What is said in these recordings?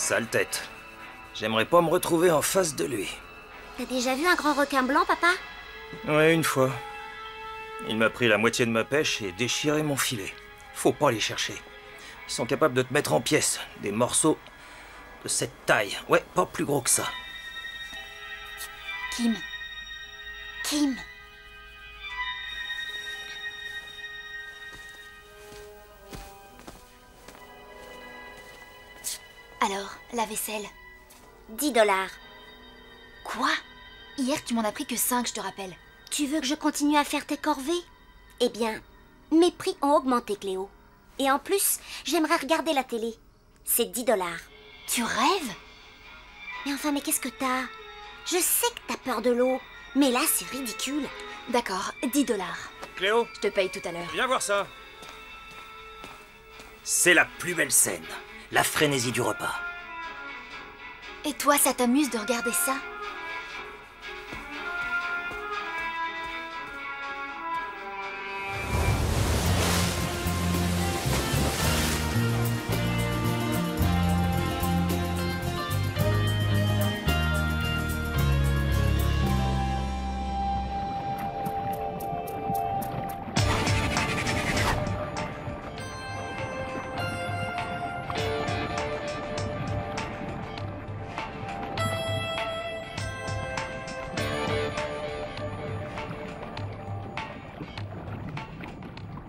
Sale tête. J'aimerais pas me retrouver en face de lui. T'as déjà vu un grand requin blanc, papa? Ouais, une fois. Il m'a pris la moitié de ma pêche et déchiré mon filet. Faut pas les chercher. Ils sont capables de te mettre en pièces. Des morceaux de cette taille. Ouais, pas plus gros que ça. Kim. Kim. Alors, la vaisselle. 10 $. Quoi? Hier, tu m'en as pris que 5, je te rappelle. Tu veux que je continue à faire tes corvées? Eh bien, mes prix ont augmenté, Cléo. Et en plus, j'aimerais regarder la télé. C'est 10 $. Tu rêves? Mais enfin, mais qu'est-ce que t'as? Je sais que t'as peur de l'eau, mais là, c'est ridicule. D'accord, 10 $. Cléo, Je te paye tout à l'heure. viens voir ça. C'est la plus belle scène. La frénésie du repas. Et toi, ça t'amuse de regarder ça?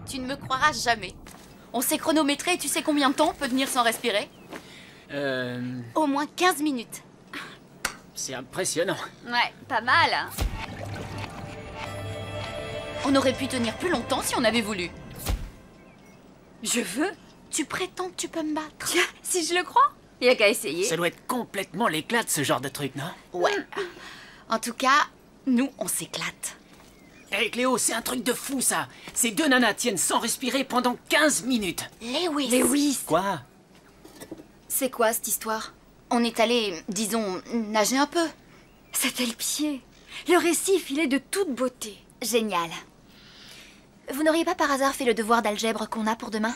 Tu ne me croiras jamais. On s'est chronométré et tu sais combien de temps on peut tenir sans respirer? Au moins 15 minutes. C'est impressionnant. Ouais, pas mal, hein? On aurait pu tenir plus longtemps si on avait voulu. Je veux? Tu prétends que tu peux me battre? Tiens, si je le crois. Il y a qu'à essayer. Ça doit être complètement l'éclate, ce genre de truc, non? Ouais. En tout cas, nous, on s'éclate. Hé Cléo, c'est un truc de fou, ça. Ces deux nanas tiennent sans respirer pendant 15 minutes. Lewis! Lewis! Quoi? C'est quoi, cette histoire? On est allé, disons, nager un peu. C'était le pied. Le récif, il est de toute beauté. Génial. Vous n'auriez pas par hasard fait le devoir d'algèbre qu'on a pour demain?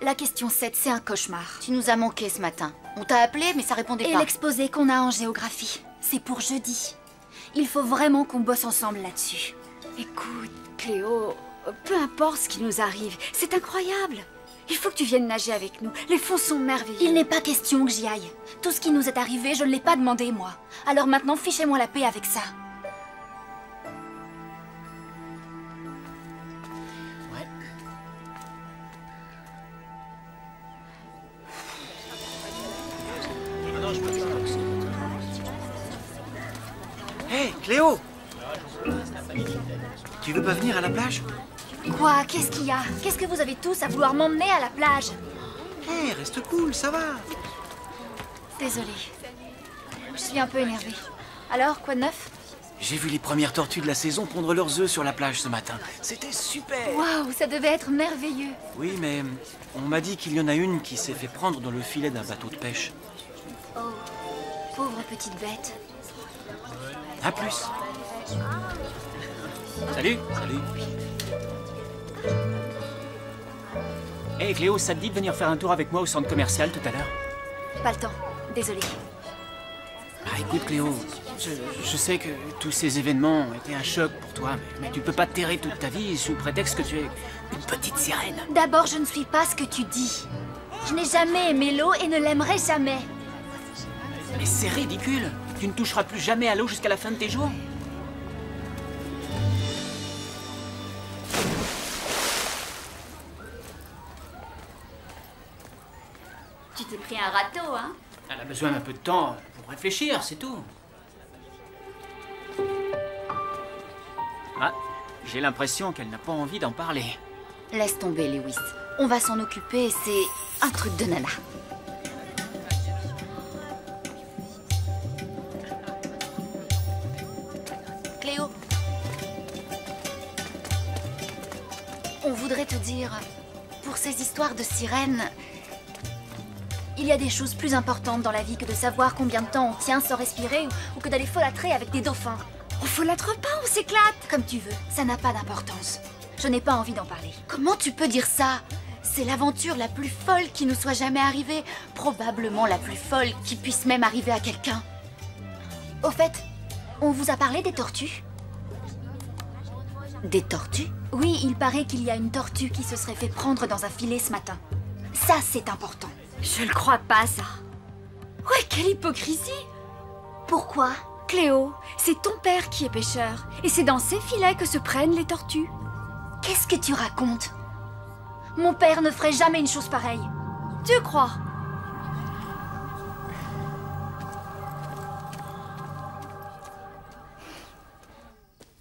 La question 7, c'est un cauchemar. Tu nous as manqué ce matin. On t'a appelé, mais ça répondait Et pas. l'exposé qu'on a en géographie, c'est pour jeudi. Il faut vraiment qu'on bosse ensemble là-dessus. Écoute, Cléo, peu importe ce qui nous arrive, c'est incroyable. Il faut que tu viennes nager avec nous. Les fonds sont merveilleux. Il n'est pas question que j'y aille. Tout ce qui nous est arrivé, je ne l'ai pas demandé, moi. Alors maintenant, fichez-moi la paix avec ça. Ouais. Hé, Cléo! Tu veux pas venir à la plage? Quoi? Qu'est-ce qu'il y a? Qu'est-ce que vous avez tous à vouloir m'emmener à la plage? Hé, reste cool, ça va. Désolée. Je suis un peu énervée. Alors, quoi de neuf? J'ai vu les premières tortues de la saison pondre leurs œufs sur la plage ce matin. C'était super! Waouh, ça devait être merveilleux. Oui, mais on m'a dit qu'il y en a une qui s'est fait prendre dans le filet d'un bateau de pêche. Oh, pauvre petite bête. À plus! Salut. Salut! Hé Cléo, ça te dit de venir faire un tour avec moi au centre commercial tout à l'heure? Pas le temps. Désolée. Ah, écoute, Cléo, je sais que tous ces événements ont été un choc pour toi, mais tu peux pas te terrer toute ta vie sous prétexte que tu es une petite sirène. D'abord, je ne suis pas ce que tu dis. Je n'ai jamais aimé l'eau et ne l'aimerai jamais. Mais c'est ridicule. Tu ne toucheras plus jamais à l'eau jusqu'à la fin de tes jours. Tu t'es pris un râteau, hein? Elle a besoin d'un peu de temps pour réfléchir, c'est tout. Ah, j'ai l'impression qu'elle n'a pas envie d'en parler. Laisse tomber, Lewis. On va s'en occuper, c'est un truc de nana. Cléo. On voudrait te dire, pour ces histoires de sirènes, Il y a des choses plus importantes dans la vie que de savoir combien de temps on tient sans respirer ou que d'aller folâtrer avec des dauphins. On folâtre pas, on s'éclate. Comme tu veux, ça n'a pas d'importance. Je n'ai pas envie d'en parler. comment tu peux dire ça? C'est l'aventure la plus folle qui nous soit jamais arrivée. Probablement la plus folle qui puisse même arriver à quelqu'un. Au fait, on vous a parlé des tortues? Des tortues? Oui, il paraît qu'il y a une tortue qui se serait fait prendre dans un filet ce matin. Ça, c'est important. Je le crois pas, ça. Ouais, quelle hypocrisie! Pourquoi? Cléo, c'est ton père qui est pêcheur. Et c'est dans ses filets que se prennent les tortues. Qu'est-ce que tu racontes? Mon père ne ferait jamais une chose pareille. Tu crois?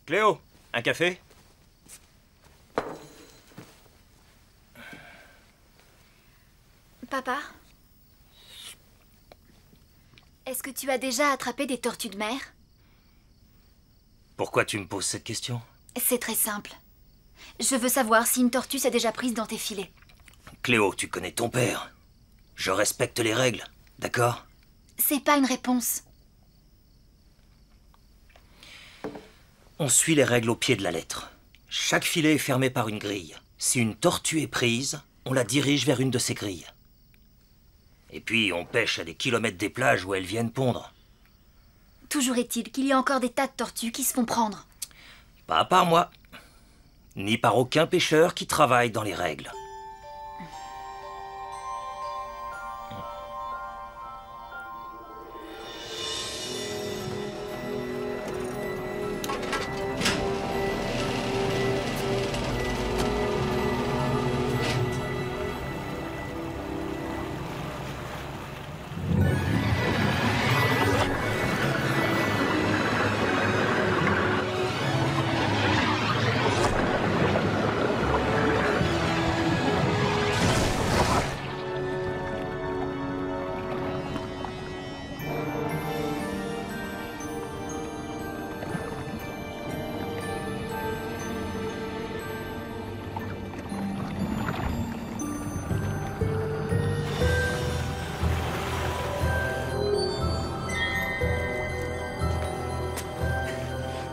Cléo, un café? Papa? Est-ce que tu as déjà attrapé des tortues de mer? Pourquoi tu me poses cette question? C'est très simple. Je veux savoir si une tortue s'est déjà prise dans tes filets. Cléo, tu connais ton père. Je respecte les règles, d'accord? C'est pas une réponse. On suit les règles au pied de la lettre. Chaque filet est fermé par une grille. Si une tortue est prise, on la dirige vers une de ces grilles. Et puis, on pêche à des kilomètres des plages où elles viennent pondre. Toujours est-il qu'il y a encore des tas de tortues qui se font prendre. Pas par moi, ni par aucun pêcheur qui travaille dans les règles.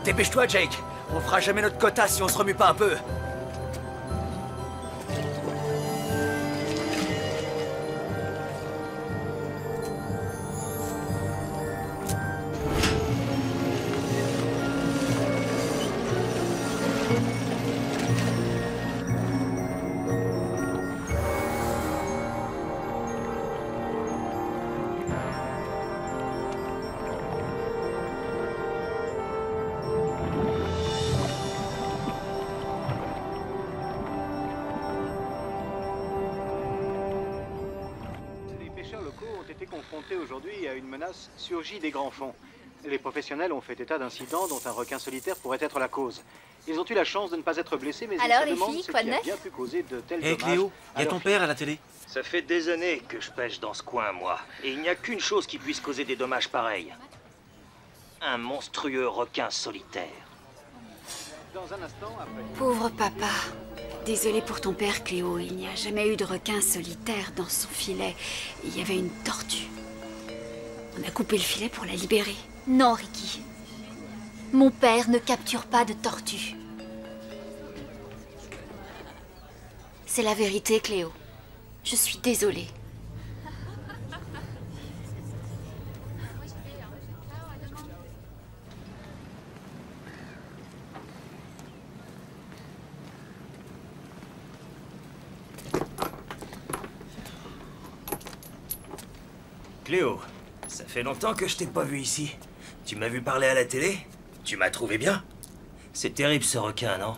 Dépêche-toi, Jake. On fera jamais notre quota si on se remue pas un peu. Confrontés aujourd'hui à une menace surgie des grands fonds. Les professionnels ont fait état d'incidents dont un requin solitaire pourrait être la cause. Ils ont eu la chance de ne pas être blessés, mais alors, ils se les demandent filles, ce quoi qui de a neuf? bien pu causer de tels Hé dommages. Cléo, il y a ton père à la télé. Ça fait des années que je pêche dans ce coin, moi. Et il n'y a qu'une chose qui puisse causer des dommages pareils. Un monstrueux requin solitaire. Dans un instant, après... Pauvre papa. Désolé pour ton père, Cléo. Il n'y a jamais eu de requin solitaire dans son filet. Il y avait une tortue. On a coupé le filet pour la libérer. Non, Ricky. Mon père ne capture pas de tortues. C'est la vérité, Cléo. Je suis désolée. Cléo, ça fait longtemps que je t'ai pas vu ici. Tu m'as vu parler à la télé? Tu m'as trouvé bien? C'est terrible ce requin, non?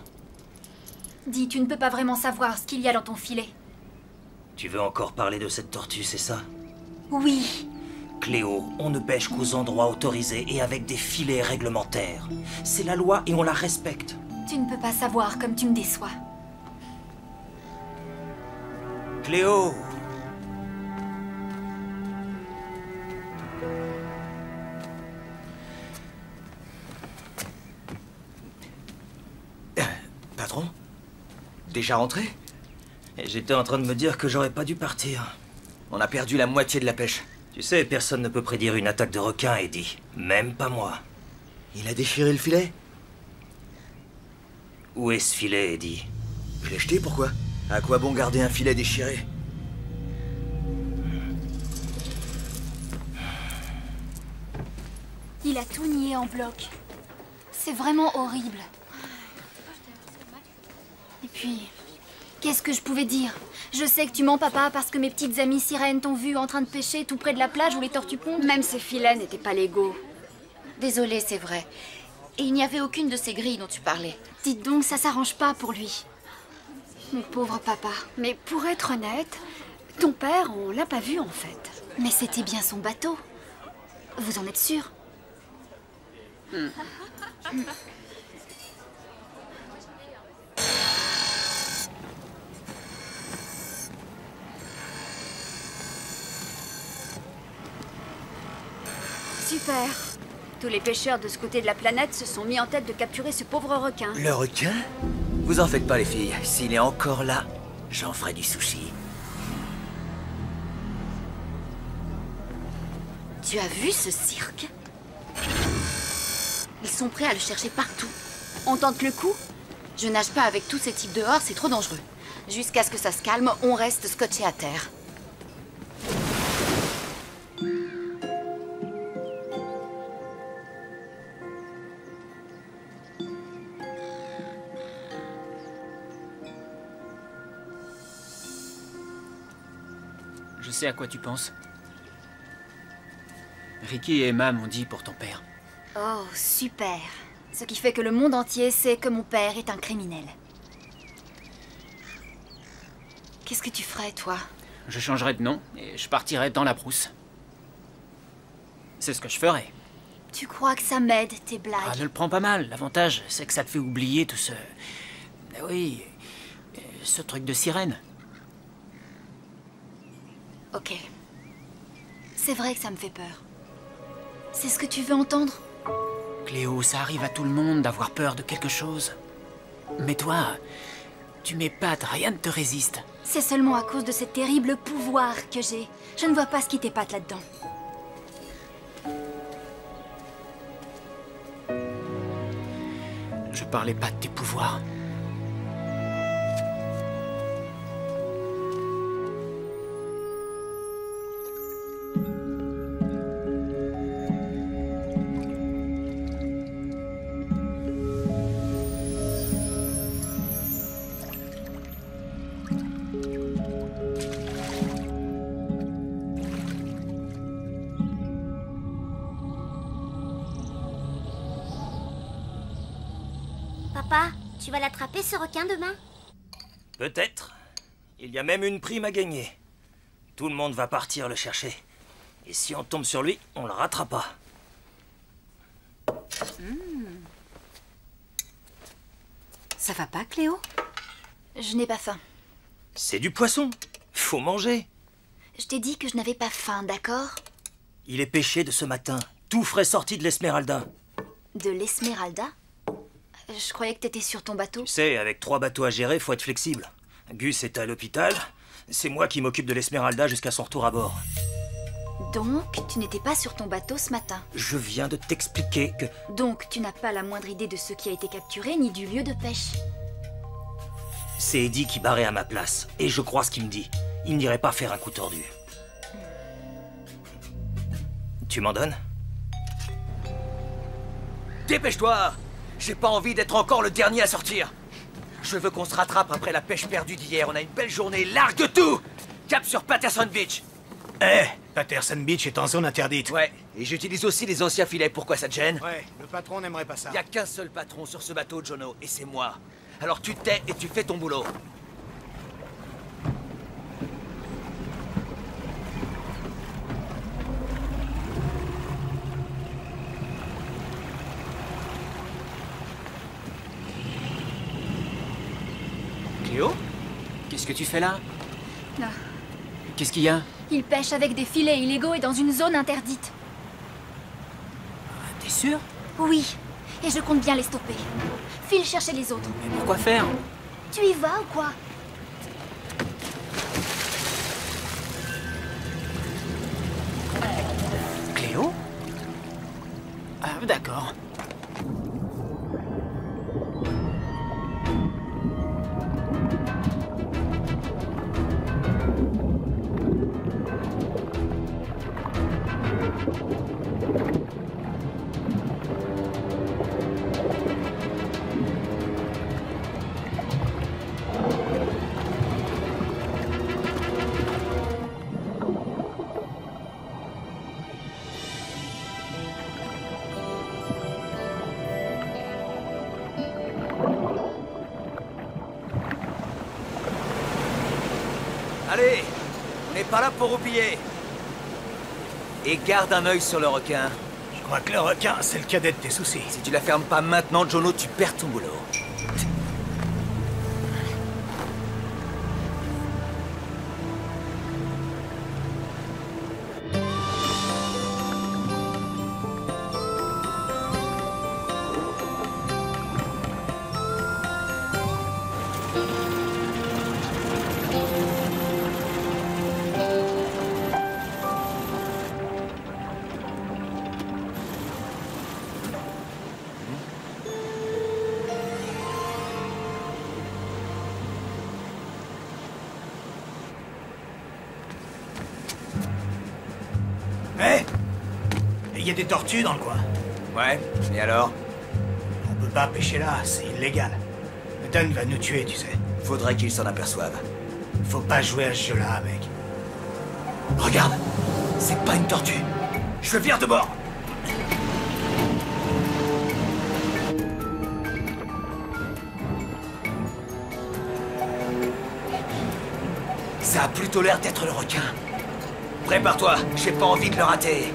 Dis, tu ne peux pas vraiment savoir ce qu'il y a dans ton filet. Tu veux encore parler de cette tortue, c'est ça? Oui. Cléo, on ne pêche qu'aux endroits autorisés et avec des filets réglementaires. C'est la loi et on la respecte. Tu ne peux pas savoir comme tu me déçois. Cléo! Patron? Déjà rentré? Et j'étais en train de me dire que j'aurais pas dû partir. On a perdu la moitié de la pêche. Tu sais, personne ne peut prédire une attaque de requin, Eddie. Même pas moi. Il a déchiré le filet? Où est ce filet, Eddie? Je l'ai jeté, pourquoi? À quoi bon garder un filet déchiré? Il a tout nié en bloc. C'est vraiment horrible. Et puis, qu'est-ce que je pouvais dire? Je sais que tu mens, papa, parce que mes petites amies sirènes t'ont vu en train de pêcher tout près de la plage où les tortues pondent. Même ces filets n'étaient pas légaux. Désolée, c'est vrai. Et il n'y avait aucune de ces grilles dont tu parlais. Dites donc, ça s'arrange pas pour lui. Mon pauvre papa. Mais pour être honnête, ton père, on l'a pas vu en fait. Mais c'était bien son bateau. Vous en êtes sûr? Super. Tous les pêcheurs de ce côté de la planète se sont mis en tête de capturer ce pauvre requin. Le requin? Vous en faites pas, les filles. S'il est encore là, j'en ferai du sushi. Tu as vu ce cirque? Ils sont prêts à le chercher partout. On tente le coup? Je nage pas avec tous ces types dehors, c'est trop dangereux. Jusqu'à ce que ça se calme, on reste scotché à terre. Je sais à quoi tu penses. Ricky et Emma m'ont dit pour ton père. Oh, super. Ce qui fait que le monde entier sait que mon père est un criminel. Qu'est-ce que tu ferais, toi? Je changerai de nom et je partirai dans la brousse. C'est ce que je ferai. Tu crois que ça m'aide, tes blagues? Ah, ne le prends pas mal. L'avantage, c'est que ça te fait oublier tout ce... Oui, ce truc de sirène. Ok. C'est vrai que ça me fait peur. C'est ce que tu veux entendre? Cléo, ça arrive à tout le monde d'avoir peur de quelque chose. Mais toi, tu m'épates, rien ne te résiste. C'est seulement à cause de ce terrible pouvoir que j'ai. Je ne vois pas ce qui t'épate là-dedans. Je parlais pas de tes pouvoirs. Papa, tu vas l'attraper ce requin demain? Peut-être. Il y a même une prime à gagner. Tout le monde va partir le chercher. Et si on tombe sur lui, on le rattrapera. Ça va pas, Cléo? Je n'ai pas faim. C'est du poisson. Faut manger. Je t'ai dit que je n'avais pas faim, d'accord? Il est pêché de ce matin. Tout frais sorti de l'Esmeralda. De l'Esmeralda? Je croyais que t'étais sur ton bateau. Tu sais, avec 3 bateaux à gérer, faut être flexible. Gus est à l'hôpital. C'est moi qui m'occupe de l'Esmeralda jusqu'à son retour à bord. Donc, tu n'étais pas sur ton bateau ce matin. Je viens de t'expliquer que... Donc, tu n'as pas la moindre idée de ce qui a été capturé, ni du lieu de pêche. C'est Eddie qui barrait à ma place. Et je crois ce qu'il me dit. Il n'irait pas faire un coup tordu. Tu m'en donnes? Dépêche-toi! J'ai pas envie d'être encore le dernier à sortir. Je veux qu'on se rattrape après la pêche perdue d'hier. On a une belle journée. Largue tout! Cap sur Patterson Beach. Patterson Beach est en zone interdite. Ouais, et j'utilise aussi les anciens filets. Pourquoi ça te gêne? Ouais, le patron n'aimerait pas ça. Y a qu'un seul patron sur ce bateau, Jono, et c'est moi. Alors tu tais et tu fais ton boulot. Cléo? Qu'est-ce que tu fais là? Là. Qu'est-ce qu'il y a? Il pêche avec des filets illégaux et dans une zone interdite. T'es sûr? Oui, et je compte bien les stopper. File chercher les autres. Mais pourquoi faire? Tu y vas ou quoi? Cléo? Ah, d'accord. pas là pour oublier. Et garde un œil sur le requin. Je crois que le requin, c'est le cadet de tes soucis. Si tu la fermes pas maintenant, Jono, tu perds ton boulot. Il y a des tortues dans le coin. Ouais, et alors? On peut pas pêcher là, c'est illégal. Ethan va nous tuer, tu sais. Faudrait qu'il s'en aperçoive. Faut pas jouer à ce jeu-là, mec. Regarde, c'est pas une tortue. Je viens de bord. Ça a plutôt l'air d'être le requin. Prépare-toi, j'ai pas envie de le rater.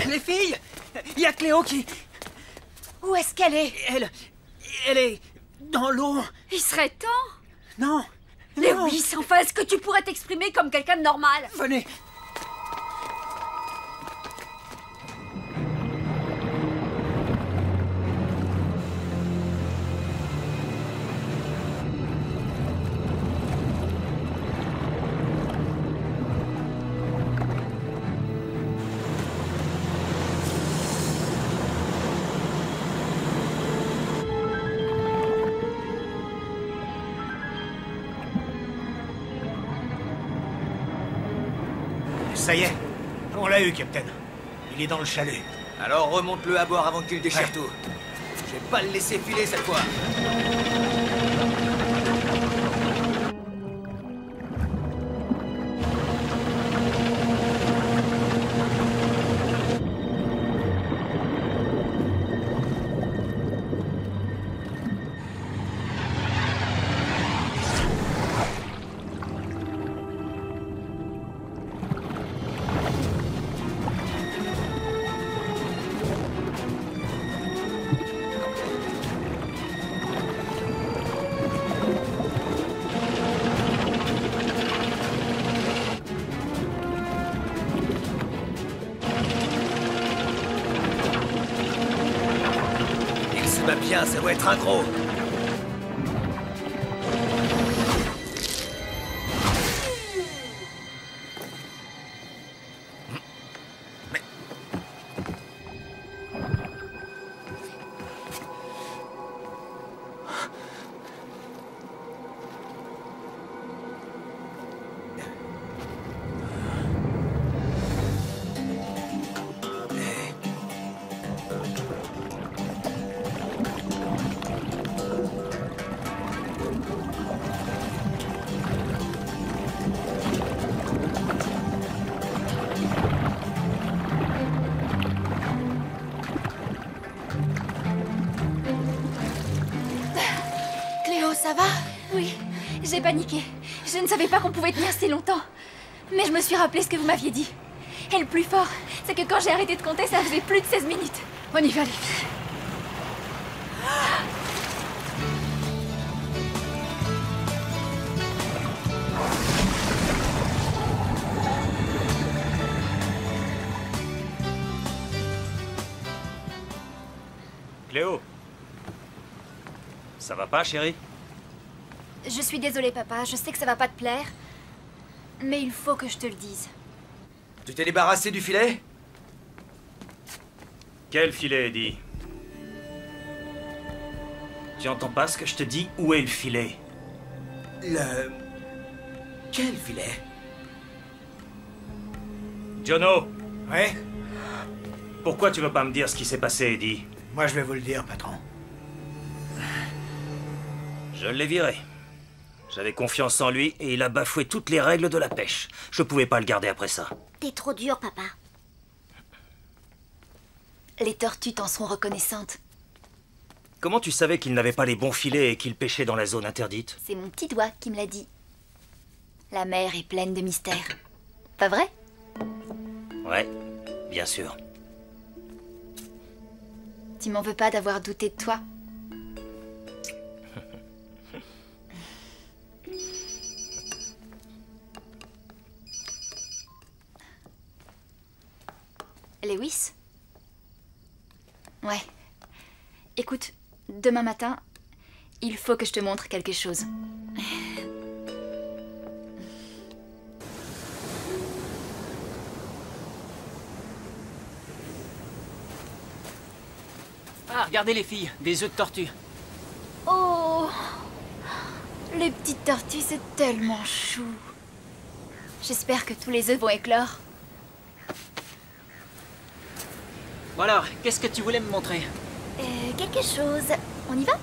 Les filles! Il y a Cléo qui... Où est-ce qu'elle est? Elle est dans l'eau. Il serait temps. Non. Mais non. oui, enfin, est-ce que tu pourrais t'exprimer comme quelqu'un de normal? Venez. Ça y est, on l'a eu, Captain. Il est dans le chalut. Alors remonte-le à bord avant qu'il déchire tout. Je vais pas le laisser filer cette fois. Bien, ça doit être un gros. Ça va? Oui, j'ai paniqué. Je ne savais pas qu'on pouvait tenir si longtemps. Mais je me suis rappelé ce que vous m'aviez dit. Et le plus fort, c'est que quand j'ai arrêté de compter, ça faisait plus de 16 minutes. On y va, les filles. Cléo, ça va pas, chérie? Je suis désolée, papa. Je sais que ça va pas te plaire. Mais il faut que je te le dise. Tu t'es débarrassé du filet? Quel filet, Eddie? Tu entends pas ce que je te dis? Où est le filet? Le... Quel filet? Jono! Ouais? Pourquoi tu veux pas me dire ce qui s'est passé, Eddie? Moi, je vais vous le dire, patron. Je l'ai viré. J'avais confiance en lui et il a bafoué toutes les règles de la pêche. Je pouvais pas le garder après ça. T'es trop dur, papa. Les tortues t'en seront reconnaissantes. Comment tu savais qu'il n'avait pas les bons filets et qu'il pêchait dans la zone interdite? C'est mon petit doigt qui me l'a dit. La mer est pleine de mystères. Pas vrai? Ouais, bien sûr. Tu m'en veux pas d'avoir douté de toi? Lewis? Ouais. Écoute, demain matin, il faut que je te montre quelque chose. Ah, regardez les filles, des œufs de tortue. Oh! Les petites tortues, c'est tellement chou. J'espère que tous les œufs vont éclore. Bon alors, qu'est-ce que tu voulais me montrer? Quelque chose. On y va?